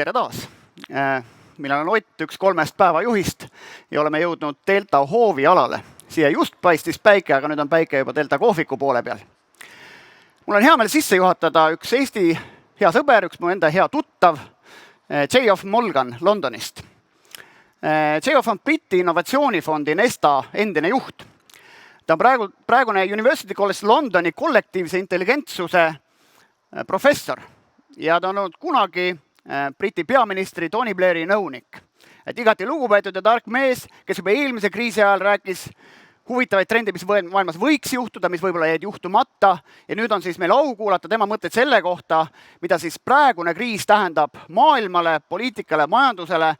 tere taas! Mina olen Ott, üks 3 päevajuhist ja oleme jõudnud delta hoovi alale. Siia just paistis päike, aga nüüd on päike juba delta kohviku poole peal. Mul on hea meel sisse juhatada üks Eesti hea sõber, üks mu enda hea tuttav, Geoff Mulgan Londonist. Geoff on Briti innovatsioonifondi Nesta endine juht. Ta on praegune University College Londoni kollektiivse intelligentsuse professor ja ta on olnud kunagi Briti peaministri Tony Blairi nõunik. Et igati lugupeetud ja tark mees, kes juba eelmise kriisi ajal rääkis huvitavaid trendi, mis maailmas võiks juhtuda, mis võib-olla jäid juhtumata. Ja nüüd on siis meil au kuulata tema mõtted selle kohta, mida siis praegune kriis tähendab maailmale, poliitikale, majandusele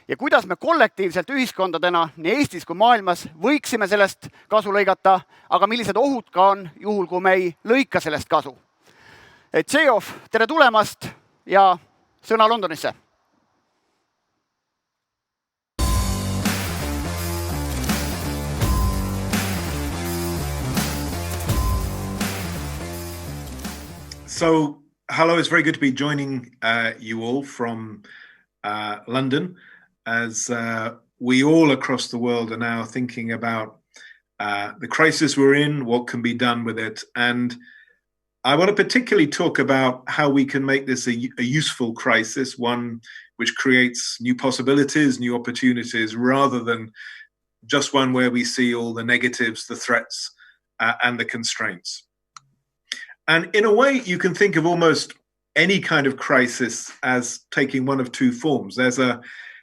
ja kuidas me kollektiivselt ühiskondadena nii Eestis kui maailmas võiksime sellest kasu lõigata, aga millised ohud ka on juhul, kui me ei lõika sellest kasu. Geoff, tere tulemast ja sõna Londonisse. So, hello, it's very good to be joining you all from London as we all across the world are now thinking about the crisis we're in, what can be done with it. And I want to particularly talk about how we can make this a useful crisis, one which creates new possibilities, new opportunities, rather than just one where we see all the negatives, the threats, and the constraints. And in a way, you can think of almost any kind of crisis as taking one of two forms. There's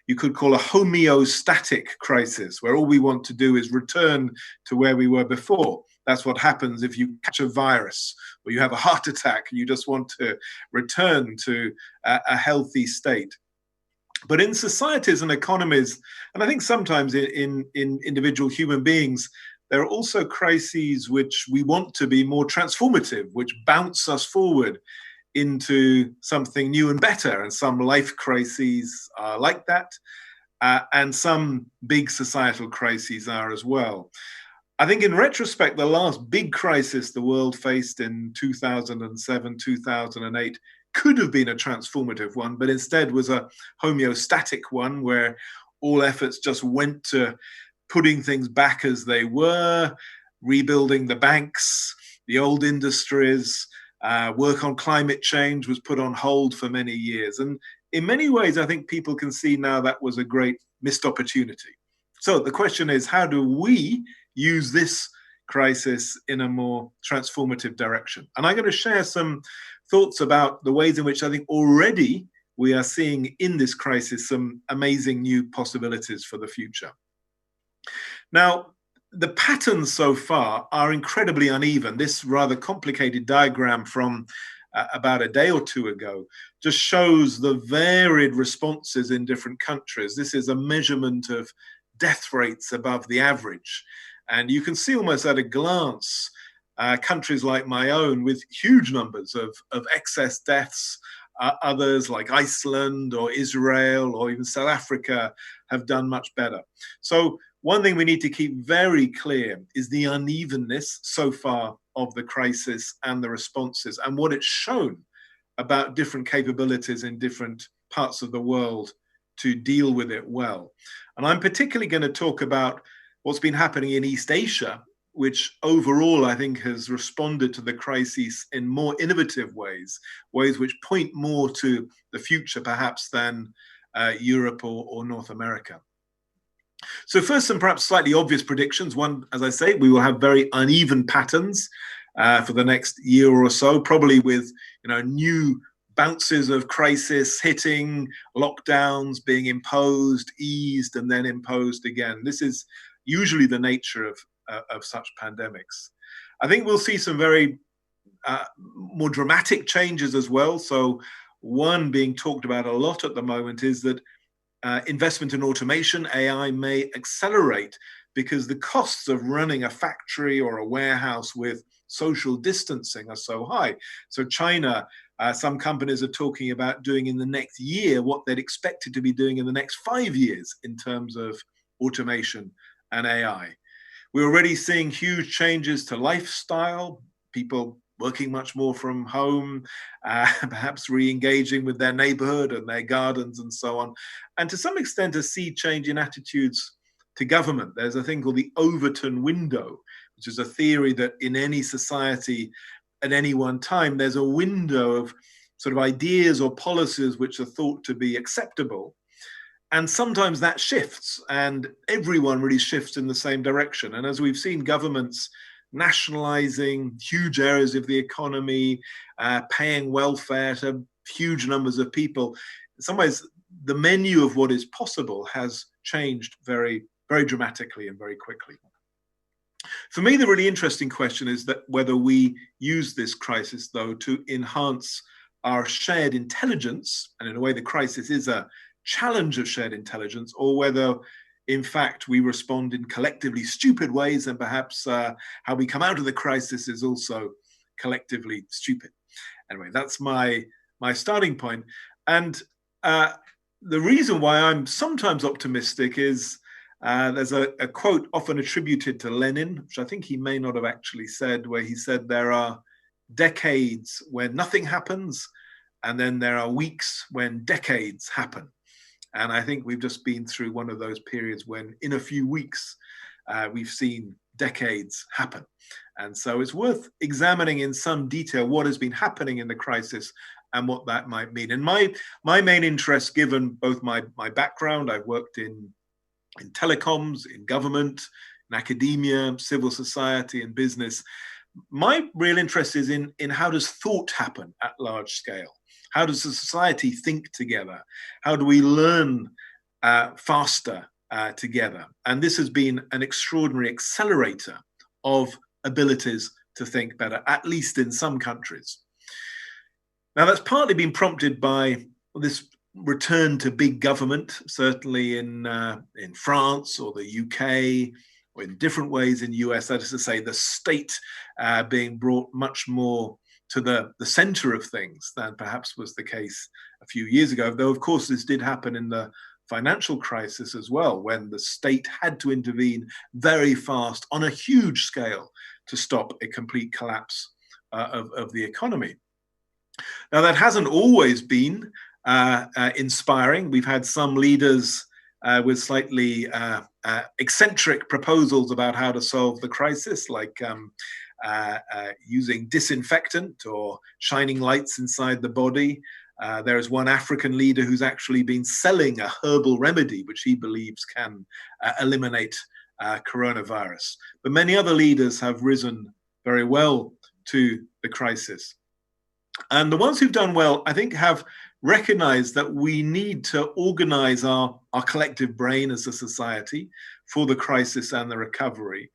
you could call a homeostatic crisis, where all we want to do is return to where we were before. That's what happens if you catch a virus or you have a heart attack. You just want to return to a healthy state. But in societies and economies, and I think sometimes in individual human beings, there are also crises which we want to be more transformative, which bounce us forward into something new and better. And some life crises are like that, and some big societal crises are as well. I think in retrospect, the last big crisis the world faced in 2007, 2008 could have been a transformative one, but instead was a homeostatic one where all efforts just went to putting things back as they were, rebuilding the banks, the old industries, work on climate change was put on hold for many years. And in many ways, I think people can see now that was a great missed opportunity. So the question is, how do we use this crisis in a more transformative direction? And I'm going to share some thoughts about the ways in which I think already we are seeing in this crisis some amazing new possibilities for the future. Now, the patterns so far are incredibly uneven. This rather complicated diagram from about a day or two ago just shows the varied responses in different countries. This is a measurement of death rates above the average. And you can see almost at a glance countries like my own with huge numbers of excess deaths. Others like Iceland or Israel or even South Africa have done much better. So one thing we need to keep very clear is the unevenness so far of the crisis and the responses and what it's shown about different capabilities in different parts of the world to deal with it well. And I'm particularly going to talk about what's been happening in East Asia, which overall I think has responded to the crisis in more innovative ways which point more to the future perhaps than Europe or North America. So first, some perhaps slightly obvious predictions. One, as I say, we will have very uneven patterns for the next year or so, probably with new bounces of crisis hitting, lockdowns being imposed, eased, and then imposed again. This is usually the nature of such pandemics. I think we'll see some very more dramatic changes as well. So one being talked about a lot at the moment is that investment in automation, AI, may accelerate because the costs of running a factory or a warehouse with social distancing are so high. So China, some companies are talking about doing in the next year what they'd expected to be doing in the next 5 years in terms of automation and AI. We're already seeing huge changes to lifestyle. People working much more from home, perhaps re-engaging with their neighborhood and their gardens and so on. And to some extent, a sea change in attitudes to government. There's a thing called the Overton window, which is a theory that in any society at any one time, there's a window of sort of ideas or policies which are thought to be acceptable. And sometimes that shifts, and everyone really shifts in the same direction. And as we've seen governments nationalizing huge areas of the economy, paying welfare to huge numbers of people, in some ways, the menu of what is possible has changed very, very dramatically and very quickly. For me, the really interesting question is that whether we use this crisis, though, to enhance our shared intelligence, and in a way, the crisis is a challenge of shared intelligence, or whether in fact we respond in collectively stupid ways, and perhaps how we come out of the crisis is also collectively stupid. Anyway, that's my starting point. And the reason why I'm sometimes optimistic is there's a quote often attributed to Lenin, which I think he may not have actually said, where he said there are decades when nothing happens, and then there are weeks when decades happen. And I think we've just been through one of those periods when in a few weeks, we've seen decades happen. And so it's worth examining in some detail what has been happening in the crisis and what that might mean. And my main interest, given both my background, I've worked in telecoms, in government, in academia, civil society, and business. My real interest is in how does thought happen at large scale? How does a society think together? How do we learn faster together? And this has been an extraordinary accelerator of abilities to think better, at least in some countries. Now, that's partly been prompted by this return to big government, certainly in France or the UK, or in different ways in US, that is to say, the state being brought much more to the center of things than perhaps was the case a few years ago. Though, of course, this did happen in the financial crisis as well, when the state had to intervene very fast on a huge scale to stop a complete collapse of the economy. Now, that hasn't always been inspiring. We've had some leaders with slightly eccentric proposals about how to solve the crisis, like using disinfectant or shining lights inside the body. There is one African leader who's actually been selling a herbal remedy which he believes can eliminate coronavirus. But many other leaders have risen very well to the crisis. And the ones who've done well, I think, have recognized that we need to organize our collective brain as a society for the crisis and the recovery,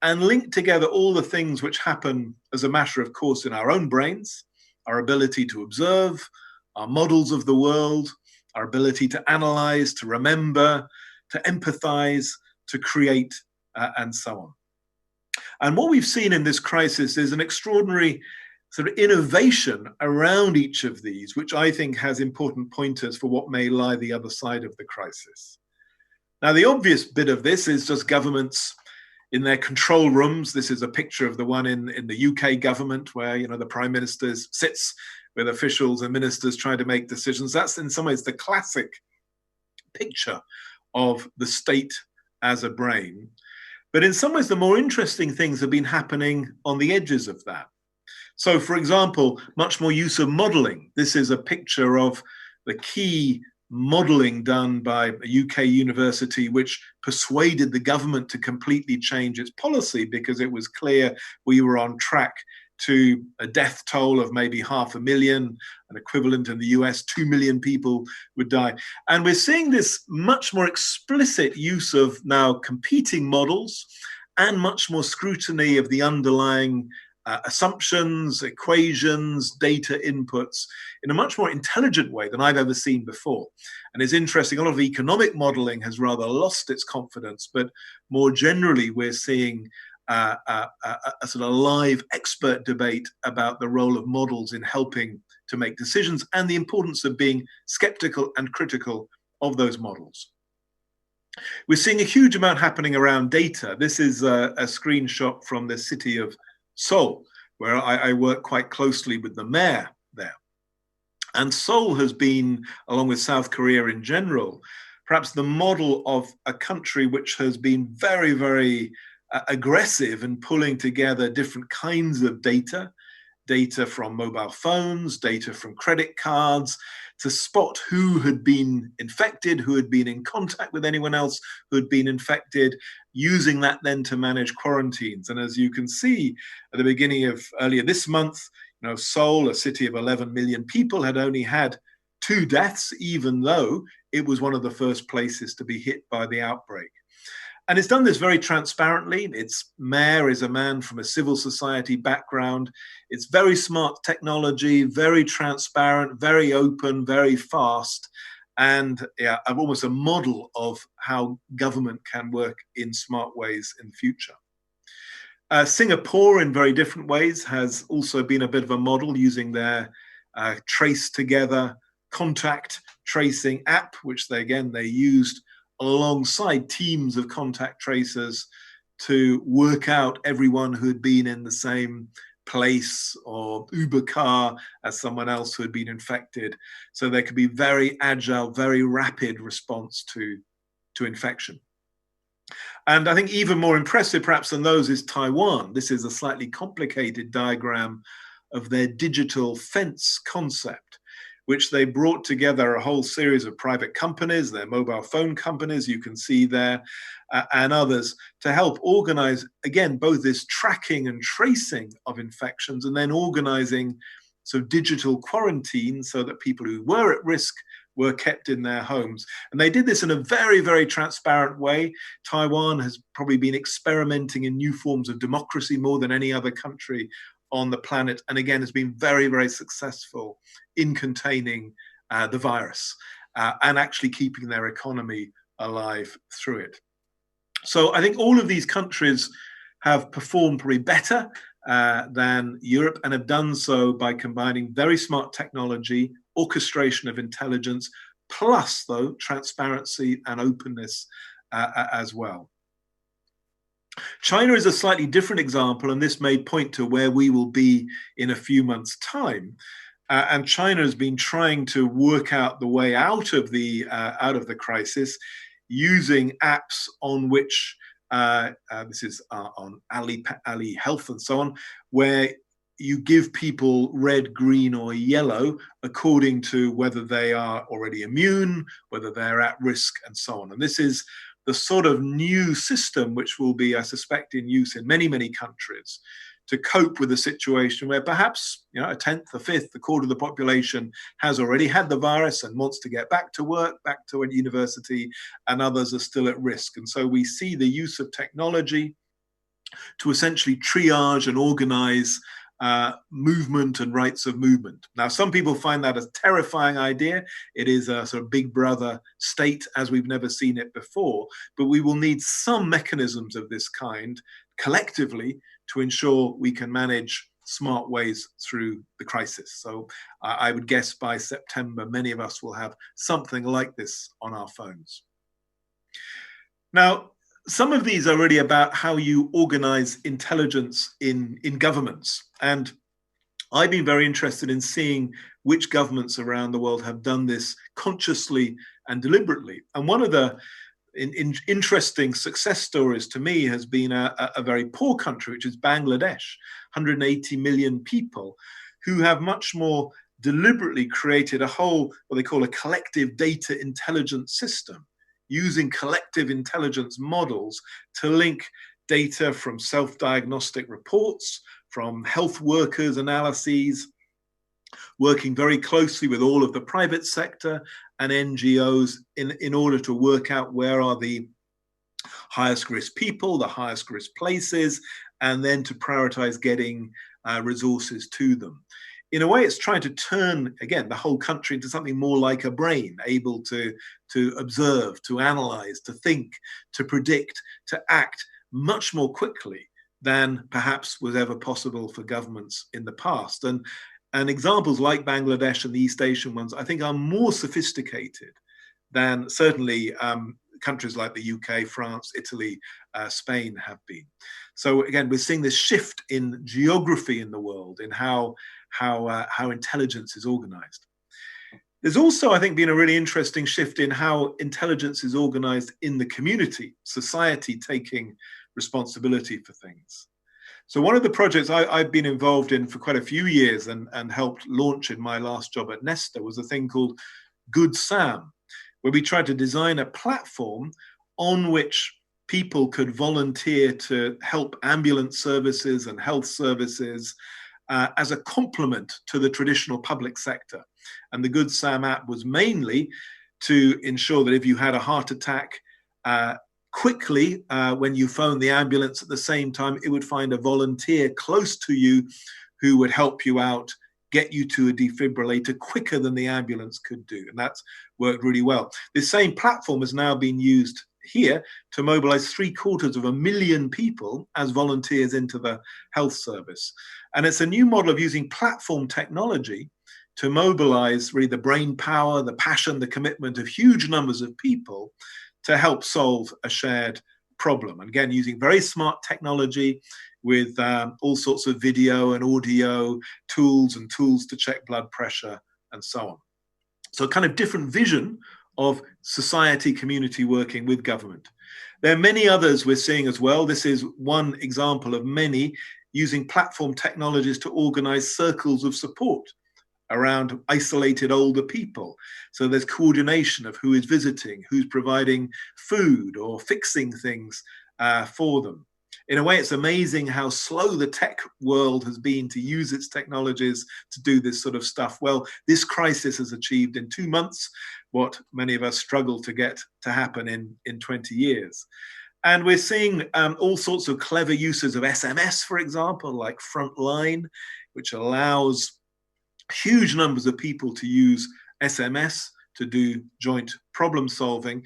and link together all the things which happen as a matter of course in our own brains, our ability to observe, our models of the world, our ability to analyze, to remember, to empathize, to create, and so on. And what we've seen in this crisis is an extraordinary sort of innovation around each of these, which I think has important pointers for what may lie the other side of the crisis. Now, the obvious bit of this is just governments in their control rooms. This is a picture of the one in the UK government where, you know, the Prime Minister sits with officials and ministers trying to make decisions. That's in some ways the classic picture of the state as a brain. But in some ways, the more interesting things have been happening on the edges of that. So, for example, much more use of modeling. This is a picture of the key modeling done by a UK university, which persuaded the government to completely change its policy because it was clear we were on track to a death toll of maybe 500,000, an equivalent in the US, 2 million people would die. And we're seeing this much more explicit use of now competing models and much more scrutiny of the underlying assumptions, equations, data inputs in a much more intelligent way than I've ever seen before. And it's interesting, a lot of economic modeling has rather lost its confidence, but more generally, we're seeing a sort of live expert debate about the role of models in helping to make decisions and the importance of being skeptical and critical of those models. We're seeing a huge amount happening around data. This is a screenshot from the city of Seoul, where I work quite closely with the mayor there. And Seoul has been, along with South Korea in general, perhaps the model of a country which has been very, very aggressive in pulling together different kinds of data from mobile phones, data from credit cards, to spot who had been infected, who had been in contact with anyone else who had been infected, using that then to manage quarantines. And as you can see at the beginning of earlier this month, Seoul, a city of 11 million people, had only had 2 deaths, even though it was one of the first places to be hit by the outbreak. And it's done this very transparently. Its mayor is a man from a civil society background. It's very smart technology, very transparent, very open, very fast, and almost a model of how government can work in smart ways in the future. Singapore, in very different ways, has also been a bit of a model using their Trace Together contact tracing app, which they used alongside teams of contact tracers to work out everyone who had been in the same place or Uber car as someone else who had been infected. So there could be very agile, very rapid response to infection. And I think even more impressive perhaps than those is Taiwan. This is a slightly complicated diagram of their digital fence concept, which they brought together a whole series of private companies, their mobile phone companies, you can see there, and others, to help organize, again, both this tracking and tracing of infections, and then organizing digital quarantine so that people who were at risk were kept in their homes. And they did this in a very, very transparent way. Taiwan has probably been experimenting in new forms of democracy more than any other country on the planet, and again has been very, very successful in containing the virus and actually keeping their economy alive through it. So I think all of these countries have performed probably better than Europe, and have done so by combining very smart technology, orchestration of intelligence, plus though transparency and openness as well. China is a slightly different example, and this may point to where we will be in a few months' time. And China has been trying to work out the way out of the crisis using apps on which this is on Ali Health and so on, where you give people red, green, or yellow according to whether they are already immune, whether they're at risk, and so on. And this is the sort of new system which will be, I suspect, in use in many, many countries to cope with a situation where perhaps a tenth, a fifth, a quarter of the population has already had the virus and wants to get back to work, back to a university, and others are still at risk. And so we see the use of technology to essentially triage and organize movement and rights of movement. Now, some people find that a terrifying idea. It is a sort of big brother state as we've never seen it before, but we will need some mechanisms of this kind collectively to ensure we can manage smart ways through the crisis. So I would guess by September, many of us will have something like this on our phones. Now, some of these are really about how you organize intelligence in governments. And I've been very interested in seeing which governments around the world have done this consciously and deliberately. And one of the interesting success stories to me has been a very poor country, which is Bangladesh, 180 million people, who have much more deliberately created a whole, what they call a collective data intelligence system, using collective intelligence models to link data from self-diagnostic reports, from health workers' analyses, working very closely with all of the private sector and NGOs in order to work out where are the highest risk people, the highest risk places, and then to prioritize getting resources to them. In a way, it's trying to turn, again, the whole country into something more like a brain, able to observe, to analyze, to think, to predict, to act much more quickly than perhaps was ever possible for governments in the past. And examples like Bangladesh and the East Asian ones, I think, are more sophisticated than certainly countries like the UK, France, Italy, Spain have been. So again, we're seeing this shift in geography in the world, in how intelligence is organized. There's also, I think, been a really interesting shift in how intelligence is organized in the community, society taking responsibility for things. So one of the projects I've been involved in for quite a few years and helped launch in my last job at Nesta was a thing called Good Sam, where we tried to design a platform on which people could volunteer to help ambulance services and health services as a complement to the traditional public sector. And the Good Sam app was mainly to ensure that if you had a heart attack, quickly, when you phone the ambulance at the same time, it would find a volunteer close to you who would help you out, get you to a defibrillator quicker than the ambulance could do. And that's worked really well. This same platform has now been used here to mobilize 750,000 people as volunteers into the health service. And it's a new model of using platform technology to mobilize really the brain power, the passion, the commitment of huge numbers of people to help solve a shared problem. And again, using very smart technology with all sorts of video and audio tools and tools to check blood pressure and so on. So a kind of different vision of society, community working with government. There are many others we're seeing as well. This is one example of many using platform technologies to organize circles of support around isolated older people. So there's coordination of who is visiting, who's providing food or fixing things for them. In a way, it's amazing how slow the tech world has been to use its technologies to do this sort of stuff. Well, this crisis has achieved in 2 months what many of us struggle to get to happen in 20 years. And we're seeing all sorts of clever uses of SMS, for example, like Frontline, which allows huge numbers of people to use SMS to do joint problem solving,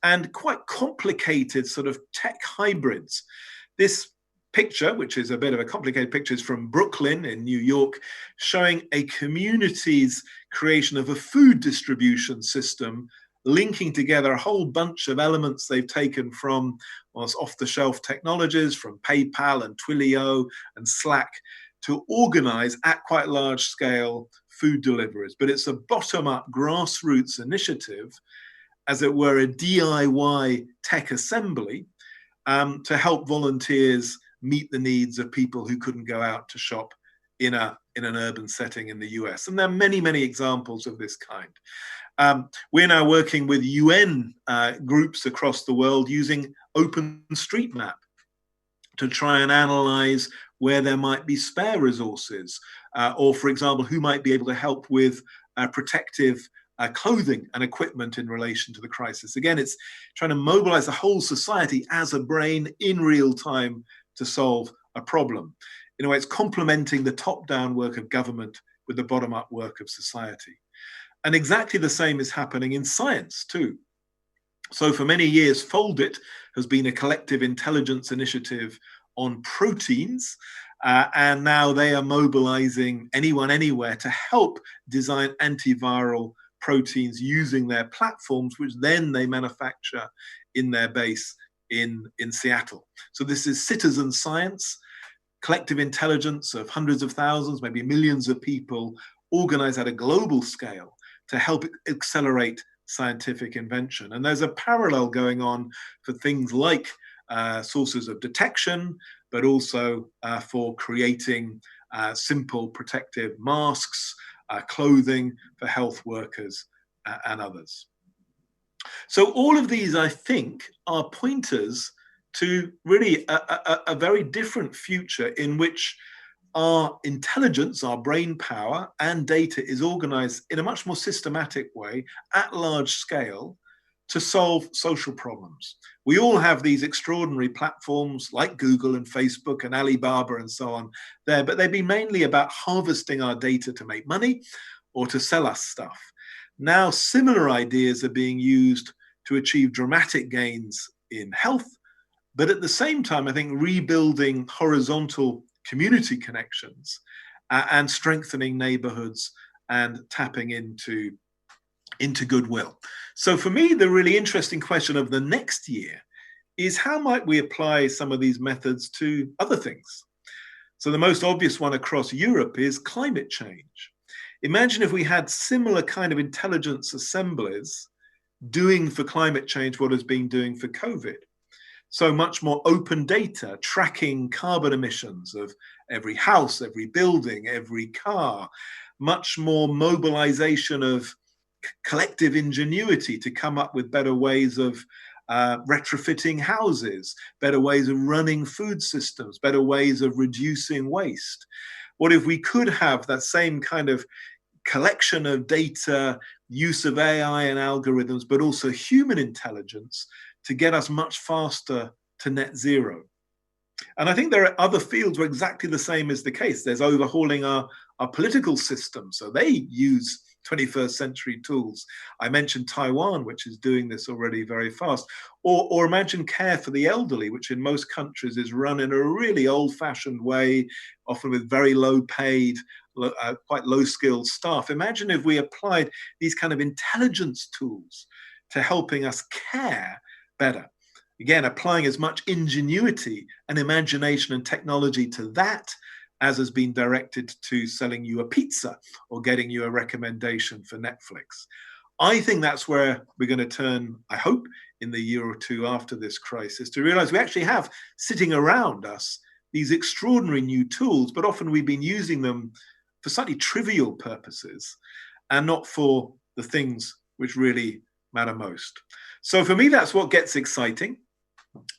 and quite complicated sort of tech hybrids. This picture, which is a bit of a complicated picture, is from Brooklyn in New York, showing a community's creation of a food distribution system, linking together a whole bunch of elements they've taken from off-the-shelf technologies, from PayPal and Twilio and Slack, to organize at quite large scale food deliveries. But it's a bottom-up grassroots initiative, as it were a DIY tech assembly, to help volunteers meet the needs of people who couldn't go out to shop in an urban setting in the US. And there are many, many examples of this kind. We're now working with UN groups across the world using OpenStreetMap to try and analyze where there might be spare resources, or, for example, who might be able to help with protective clothing and equipment in relation to the crisis. Again, it's trying to mobilize the whole society as a brain in real time to solve a problem. In a way, it's complementing the top-down work of government with the bottom-up work of society. And exactly the same is happening in science too. So for many years, Foldit has been a collective intelligence initiative on proteins, and now they are mobilizing anyone, anywhere to help design antiviral proteins using their platforms, which then they manufacture in their base in Seattle. So this is citizen science, collective intelligence of hundreds of thousands, maybe millions of people, organized at a global scale to help accelerate scientific invention. And there's a parallel going on for things like sources of detection, but also for creating simple protective masks, clothing for health workers and others. So all of these, I think, are pointers to really a very different future in which our intelligence, our brain power and data is organized in a much more systematic way at large scale to solve social problems. We all have these extraordinary platforms like Google and Facebook and Alibaba and so on there, but they've been mainly about harvesting our data to make money or to sell us stuff. Now, similar ideas are being used to achieve dramatic gains in health, but at the same time, I think rebuilding horizontal community connections and strengthening neighborhoods and tapping into into goodwill. So for me, the really interesting question of the next year is how might we apply some of these methods to other things? So the most obvious one across Europe is climate change. Imagine if we had similar kind of intelligence assemblies doing for climate change what has been doing for COVID. So much more open data, tracking carbon emissions of every house, every building, every car, much more mobilization of collective ingenuity to come up with better ways of retrofitting houses, better ways of running food systems, better ways of reducing waste. What if we could have that same kind of collection of data, use of AI and algorithms, but also human intelligence to get us much faster to net zero? And I think there are other fields where exactly the same is the case. There's overhauling our political system. So they use 21st century tools. I mentioned Taiwan, which is doing this already very fast. Or imagine care for the elderly, which in most countries is run in a really old-fashioned way, often with very low paid, quite low-skilled staff. Imagine if we applied these kind of intelligence tools to helping us care better. Again, applying as much ingenuity and imagination and technology to that as has been directed to selling you a pizza or getting you a recommendation for Netflix. I think that's where we're going to turn, I hope, in the year or two after this crisis, to realize we actually have sitting around us these extraordinary new tools, but often we've been using them for slightly trivial purposes and not for the things which really matter most. So for me, that's what gets exciting.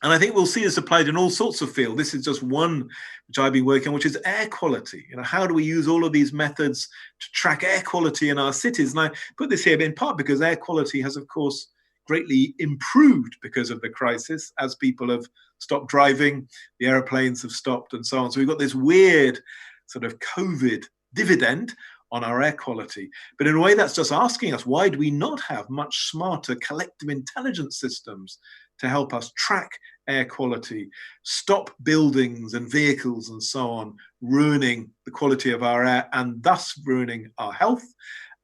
And I think we'll see this applied in all sorts of fields. This is just one which I've been working on, which is air quality. How do we use all of these methods to track air quality in our cities? And I put this here in part because air quality has, of course, greatly improved because of the crisis. As people have stopped driving, the airplanes have stopped and so on. So we've got this weird sort of COVID dividend on our air quality. But in a way, that's just asking us, why do we not have much smarter collective intelligence systems to help us track air quality, stop buildings and vehicles and so on ruining the quality of our air and thus ruining our health,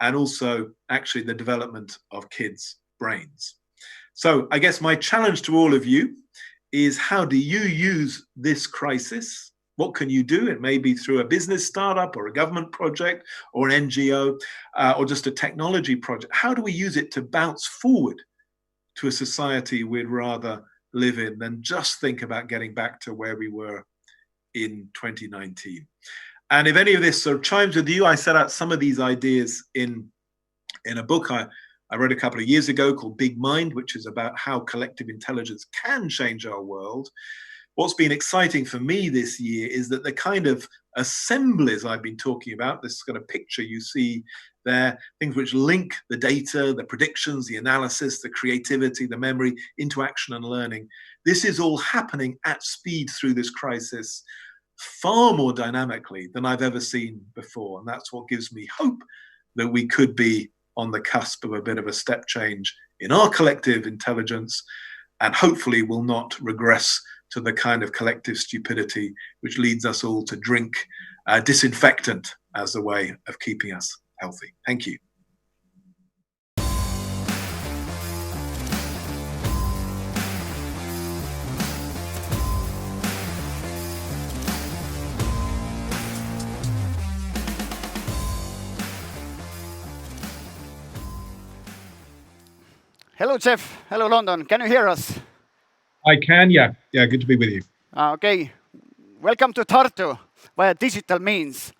and also actually the development of kids' brains? So I guess my challenge to all of you is, how do you use this crisis? What can you do? It may be through a business startup or a government project or an NGO or just a technology project. How do we use it to bounce forward to a society we'd rather live in than just think about getting back to where we were in 2019? And if any of this sort of chimes with you, I set out some of these ideas in a book I wrote a couple of years ago called Big Mind, which is about how collective intelligence can change our world. What's been exciting for me this year is that the kind of assemblies I've been talking about, this kind of picture you see there, things which link the data, the predictions, the analysis, the creativity, the memory into action and learning. This is all happening at speed through this crisis, far more dynamically than I've ever seen before. And that's what gives me hope that we could be on the cusp of a bit of a step change in our collective intelligence, and hopefully will not regress to the kind of collective stupidity which leads us all to drink disinfectant as a way of keeping us healthy. Thank you. Hello, Geoff. Hello, London. Can you hear us? I can, yeah. Yeah, good to be with you. Okay. Welcome to Tartu via digital means.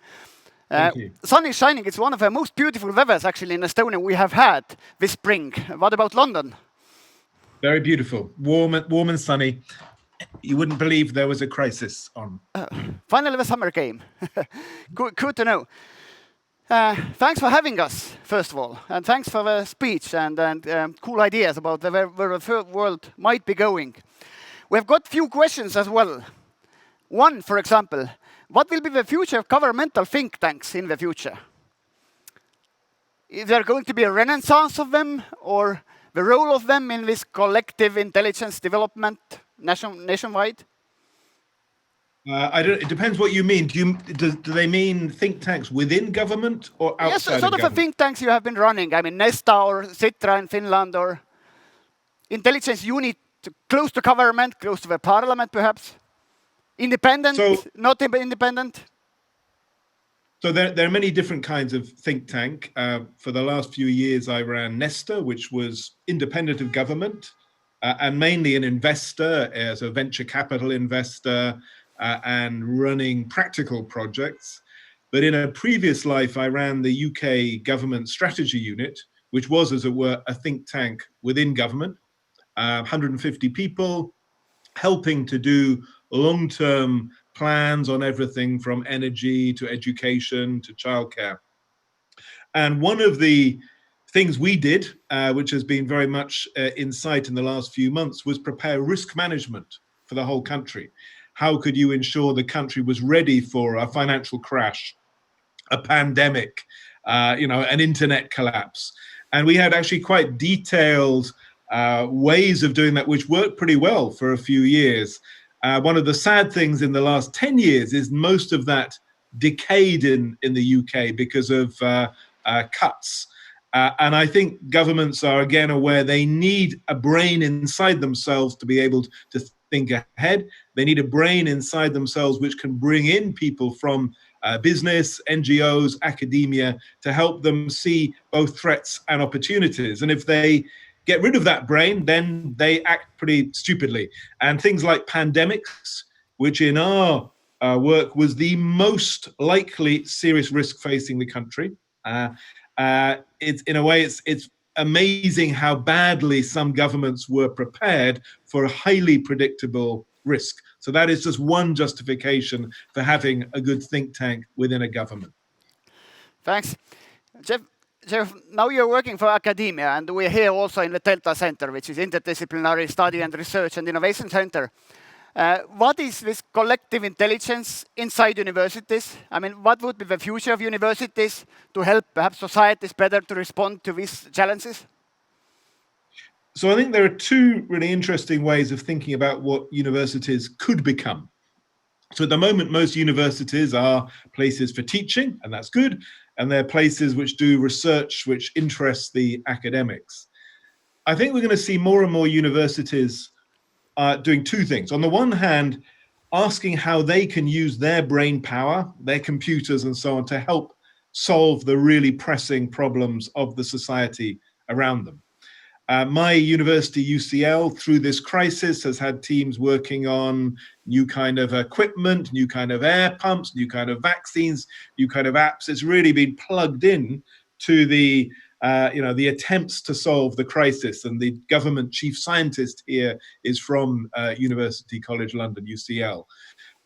Thank you. Sun is shining. It's one of the most beautiful weathers actually in Estonia we have had this spring. What about London? Very beautiful. Warm and sunny. You wouldn't believe there was a crisis on. Finally, the summer came. Good to know. Thanks for having us, first of all, and thanks for the speech and cool ideas about where the world might be going. We've got few questions as well. One, for example, what will be the future of governmental think tanks in the future? Is there going to be a renaissance of them, or the role of them in this collective intelligence development nationwide? I don't. It depends what you mean. Do they mean think tanks within government or outside Yes, sort of of a government? think tanks you have been running. I mean, Nesta or Sitra in Finland, or intelligence unit close to government, close to the parliament, perhaps. Independent, So, not independent. so there are many different kinds of think tank. For the last few years, I ran Nesta, which was independent of government and mainly an investor, as a venture capital investor, and running practical projects. But in a previous life, I ran the UK government strategy unit, which was, as it were, a think tank within government, 150 people, helping to do long-term plans on everything from energy to education to childcare. And one of the things we did, which has been very much in sight in the last few months, was prepare risk management for the whole country. How could you ensure the country was ready for a financial crash, a pandemic, an internet collapse? And we had actually quite detailed ways of doing that, which worked pretty well for a few years. One of the sad things in the last 10 years is most of that decayed in the UK because of cuts. And I think governments are again aware they need a brain inside themselves to be able to think ahead. They need a brain inside themselves which can bring in people from business, NGOs, academia, to help them see both threats and opportunities. And if they get rid of that brain, then they act pretty stupidly. And things like pandemics, which in our work was the most likely serious risk facing the country. It's in a way, it's amazing how badly some governments were prepared for a highly predictable risk. So that is just one justification for having a good think tank within a government. Thanks. Geoff, now you're working for academia, and we're here also in the Delta Center, which is Interdisciplinary Study and Research and Innovation Center. What is this collective intelligence inside universities? I mean, what would be the future of universities to help perhaps societies better to respond to these challenges? So I think there are two really interesting ways of thinking about what universities could become. So at the moment, most universities are places for teaching, and that's good. And they're places which do research which interests the academics. I think we're going to see more and more universities doing two things. On the one hand, asking how they can use their brain power, their computers and so on, to help solve the really pressing problems of the society around them. My university, UCL, through this crisis, has had teams working on new kind of equipment, new kind of air pumps, new kind of vaccines, new kind of apps. It's really been plugged in to the attempts to solve the crisis. And the government chief scientist here is from University College London, UCL.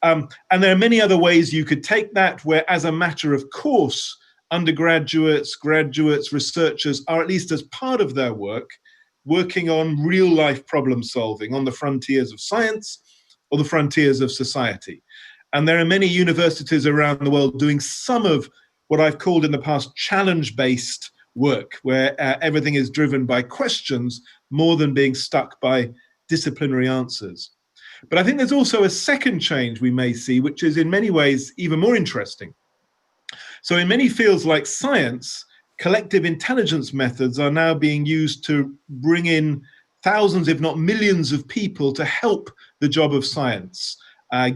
And there are many other ways you could take that, where as a matter of course, undergraduates, graduates, researchers are, at least as part of their work, working on real life problem solving on the frontiers of science or the frontiers of society. And there are many universities around the world doing some of what I've called in the past challenge-based work, where everything is driven by questions more than being stuck by disciplinary answers. But I think there's also a second change we may see, which is in many ways even more interesting. So in many fields like science, collective intelligence methods are now being used to bring in thousands, if not millions of people to help the job of science.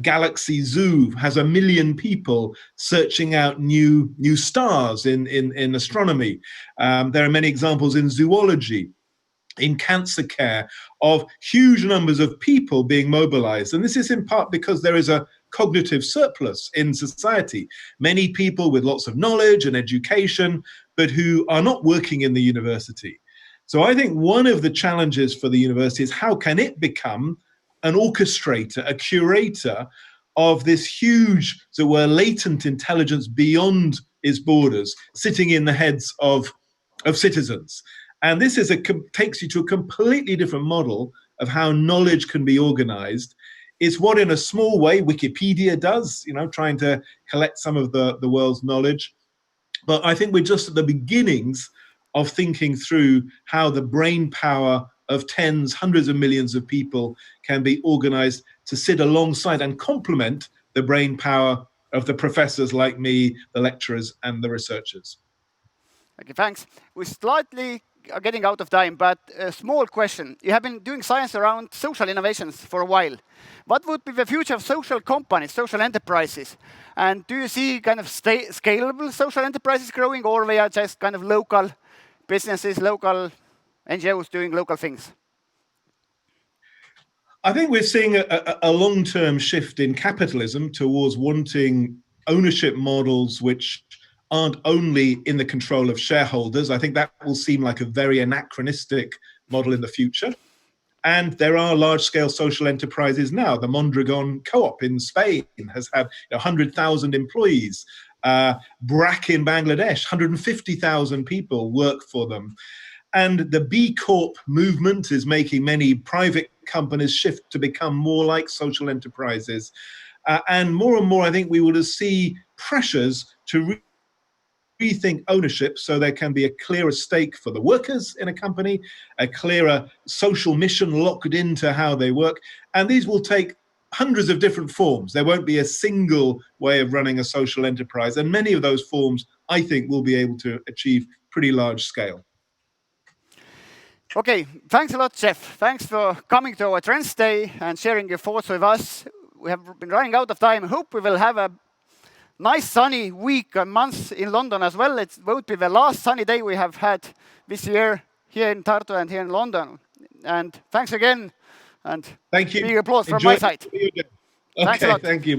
Galaxy Zoo has 1 million people searching out new stars in astronomy. There are many examples in zoology, in cancer care, of huge numbers of people being mobilized. And this is in part because there is a cognitive surplus in society. Many people with lots of knowledge and education, but who are not working in the university. So I think one of the challenges for the university is how can it become an orchestrator, a curator of this huge, so we're latent intelligence beyond its borders, sitting in the heads of citizens. And this takes you to a completely different model of how knowledge can be organized. It's what, in a small way, Wikipedia does, trying to collect some of the world's knowledge. But I think we're just at the beginnings of thinking through how the brain power of tens, hundreds of millions of people can be organized to sit alongside and complement the brain power of the professors like me, the lecturers and the researchers. Okay, thanks. We slightly are getting out of time, but a small question. You have been doing science around social innovations for a while. What would be the future of social companies, social enterprises? And do you see kind of scalable social enterprises growing, or they are just kind of local businesses, local NGOs doing local things? I think we're seeing a long-term shift in capitalism towards wanting ownership models which aren't only in the control of shareholders. I think that will seem like a very anachronistic model in the future. And there are large-scale social enterprises now. The Mondragon Co-op in Spain has had 100,000 employees. BRAC in Bangladesh, 150,000 people work for them. And the B Corp movement is making many private companies shift to become more like social enterprises. And more, I think we will see pressures to rethink ownership so there can be a clearer stake for the workers in a company, a clearer social mission locked into how they work. And these will take hundreds of different forms. There won't be a single way of running a social enterprise. And many of those forms, I think, will be able to achieve pretty large scale. Okay, thanks a lot, Geoff. Thanks for coming to our Trends Day and sharing your thoughts with us. We have been running out of time. I hope we will have a nice sunny week and month in London as well. It won't be the last sunny day we have had this year here in Tartu and here in London. And thanks again. And thank you. Big applause from my side. Okay, Thanks a lot. Thank you.